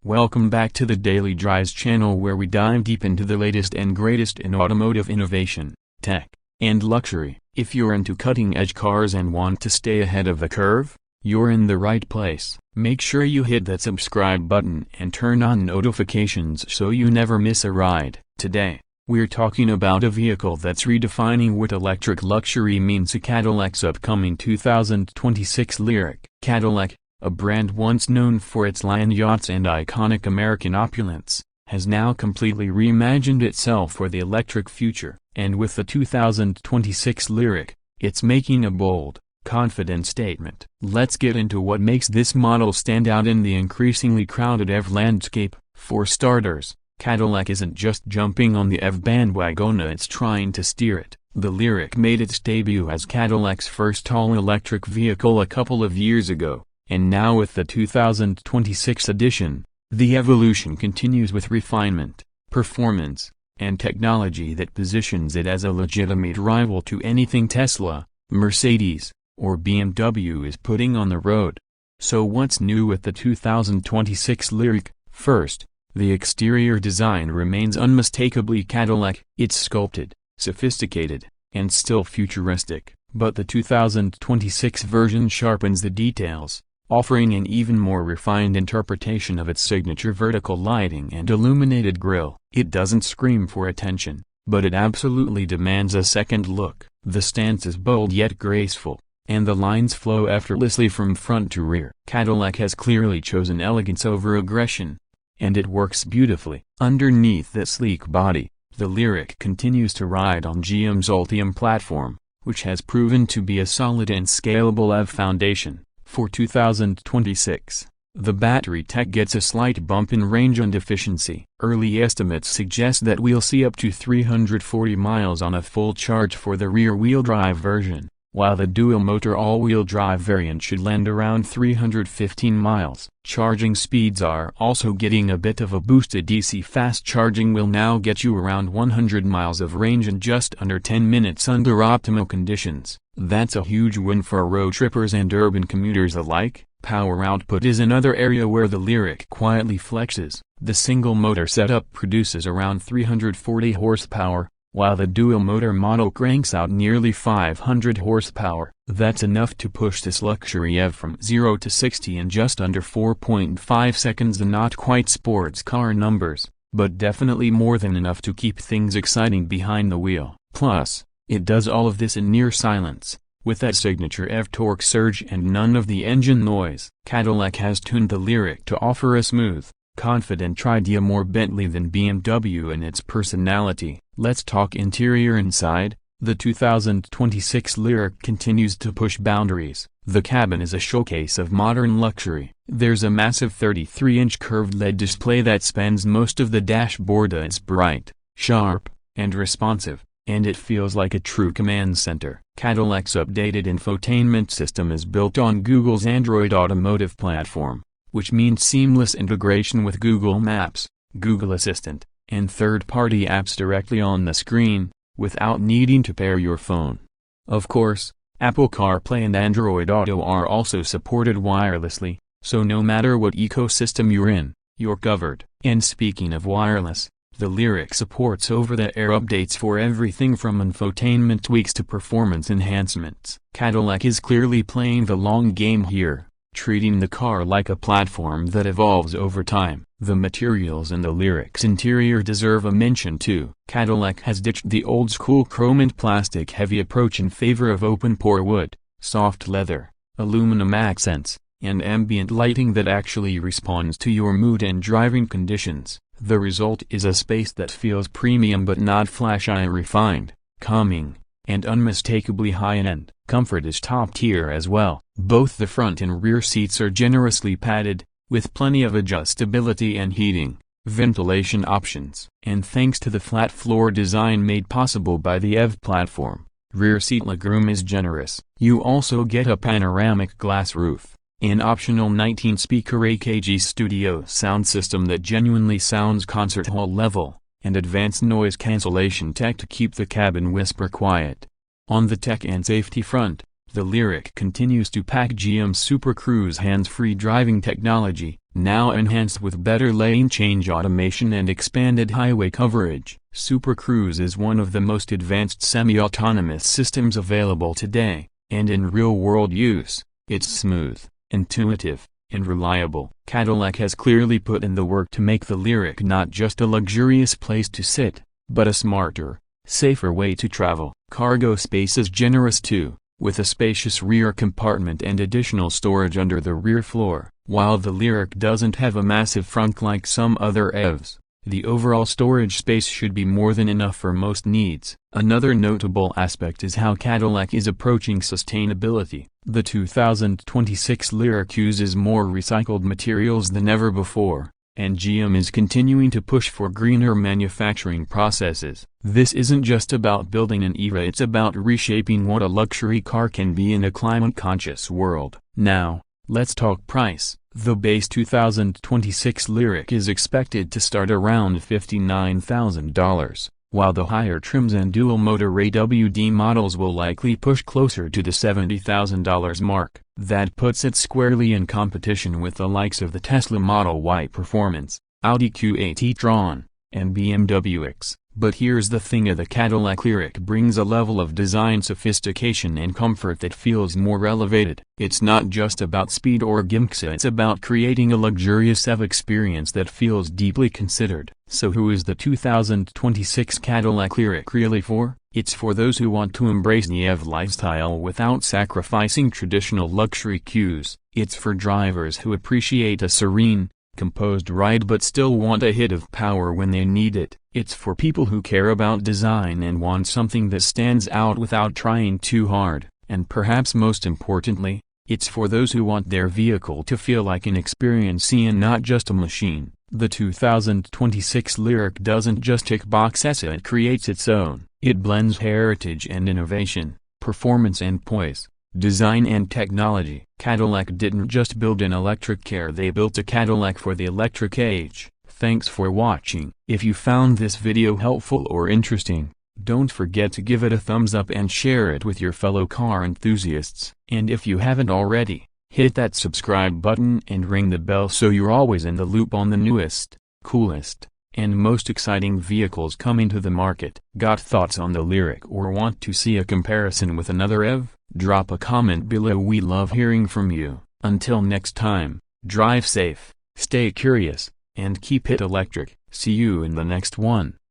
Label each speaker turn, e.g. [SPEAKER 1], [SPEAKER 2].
[SPEAKER 1] Welcome back to the Daily Drives channel, where we dive deep into the latest and greatest in automotive innovation, tech, and luxury. If you're into cutting-edge cars and want to stay ahead of the curve, you're in the right place. Make sure you hit that subscribe button and turn on notifications so you never miss a ride. Today, we're talking about a vehicle that's redefining what electric luxury means: to Cadillac's upcoming 2026 LYRIQ. Cadillac, a brand once known for its lion yachts and iconic American opulence, has now completely reimagined itself for the electric future. And with the 2026 LYRIQ, it's making a bold, confident statement. Let's get into what makes this model stand out in the increasingly crowded EV landscape. For starters, Cadillac isn't just jumping on the EV bandwagon, it's trying to steer it. The LYRIQ made its debut as Cadillac's first all-electric vehicle a couple of years ago, and now with the 2026 edition, the evolution continues with refinement, performance, and technology that positions it as a legitimate rival to anything Tesla, Mercedes, or BMW is putting on the road. So what's new with the 2026 LYRIQ? First, the exterior design remains unmistakably Cadillac. It's sculpted, sophisticated, and still futuristic, but the 2026 version sharpens the details, offering an even more refined interpretation of its signature vertical lighting and illuminated grille. It doesn't scream for attention, but it absolutely demands a second look. The stance is bold yet graceful, and the lines flow effortlessly from front to rear. Cadillac has clearly chosen elegance over aggression, and it works beautifully. Underneath that sleek body, the LYRIQ continues to ride on GM's Ultium platform, which has proven to be a solid and scalable EV foundation. For 2026, the battery tech gets a slight bump in range and efficiency. Early estimates suggest that we'll see up to 340 miles on a full charge for the rear-wheel drive version, while the dual-motor all-wheel drive variant should land around 315 miles. Charging speeds are also getting a bit of a boost. DC fast charging will now get you around 100 miles of range in just under 10 minutes under optimal conditions. That's a huge win for road trippers and urban commuters alike. Power output is another area where the LYRIQ quietly flexes. The single-motor setup produces around 340 horsepower, while the dual-motor model cranks out nearly 500 horsepower. That's enough to push this luxury EV from 0 to 60 in just under 4.5 seconds. Not quite sports car numbers, but definitely more than enough to keep things exciting behind the wheel. Plus, it does all of this in near silence, with that signature EV torque surge and none of the engine noise. Cadillac has tuned the LYRIQ to offer a smooth, confident ride, more Bentley than BMW in its personality. Let's talk interior. Inside, the 2026 LYRIQ continues to push boundaries. The cabin is a showcase of modern luxury. There's a massive 33-inch curved LED display that spans most of the dashboard. It's bright, sharp, and responsive, and it feels like a true command center. Cadillac's updated infotainment system is built on Google's Android Automotive platform, which means seamless integration with Google Maps, Google Assistant, and third-party apps directly on the screen, without needing to pair your phone. Of course, Apple CarPlay and Android Auto are also supported wirelessly, so no matter what ecosystem you're in, you're covered. And speaking of wireless, the LYRIQ supports over-the-air updates for everything from infotainment tweaks to performance enhancements. Cadillac is clearly playing the long game here, treating the car like a platform that evolves over time. The materials in the LYRIQ's interior deserve a mention too. Cadillac has ditched the old-school chrome and plastic-heavy approach in favor of open-pore wood, soft leather, aluminum accents, and ambient lighting that actually responds to your mood and driving conditions. The result is a space that feels premium but not flashy, refined, calming, and unmistakably high-end. Comfort is top-tier as well. Both the front and rear seats are generously padded, with plenty of adjustability and heating, ventilation options. And thanks to the flat floor design made possible by the EV platform, rear seat legroom is generous. You also get a panoramic glass roof, an optional 19-speaker AKG studio sound system that genuinely sounds concert hall level, and advanced noise cancellation tech to keep the cabin whisper quiet. On the tech and safety front, The LYRIQ continues to pack GM's Super Cruise hands-free driving technology, now enhanced with better lane change automation and expanded highway coverage. Super Cruise is one of the most advanced semi-autonomous systems available today, and in real-world use, it's smooth, intuitive, and reliable. Cadillac has clearly put in the work to make the LYRIQ not just a luxurious place to sit, but a smarter, safer way to travel. Cargo space is generous too, with a spacious rear compartment and additional storage under the rear floor. While the LYRIQ doesn't have a massive frunk like some other EVs, the overall storage space should be more than enough for most needs. Another notable aspect is how Cadillac is approaching sustainability. The 2026 LYRIQ uses more recycled materials than ever before, and GM is continuing to push for greener manufacturing processes. This isn't just about building an era, it's about reshaping what a luxury car can be in a climate-conscious world. Now, let's talk price. The base 2026 LYRIQ is expected to start around $59,000, while the higher trims and dual-motor AWD models will likely push closer to the $70,000 mark. That puts it squarely in competition with the likes of the Tesla Model Y Performance, Audi Q8 e-tron, and BMW X. But here's the thing, the Cadillac LYRIQ brings a level of design sophistication and comfort that feels more elevated. It's not just about speed or gimmicks, it's about creating a luxurious EV experience that feels deeply considered. So who is the 2026 Cadillac LYRIQ really for? It's for those who want to embrace the EV lifestyle without sacrificing traditional luxury cues. It's for drivers who appreciate a serene, composed ride but still want a hit of power when they need it. It's for people who care about design and want something that stands out without trying too hard. And perhaps most importantly, it's for those who want their vehicle to feel like an experience and not just a machine. The 2026 LYRIQ doesn't just tick boxes, it creates its own. It blends heritage and innovation, performance and poise, design and technology. Cadillac didn't just build an electric car, they built a Cadillac for the electric age. Thanks for watching. If you found this video helpful or interesting, don't forget to give it a thumbs up and share it with your fellow car enthusiasts. And if you haven't already, hit that subscribe button and ring the bell so you're always in the loop on the newest, coolest, and most exciting vehicles coming to the market. Got thoughts on the LYRIQ or want to see a comparison with another EV? Drop a comment below, we love hearing from you. Until next time, drive safe, stay curious, and keep it electric. See you in the next one.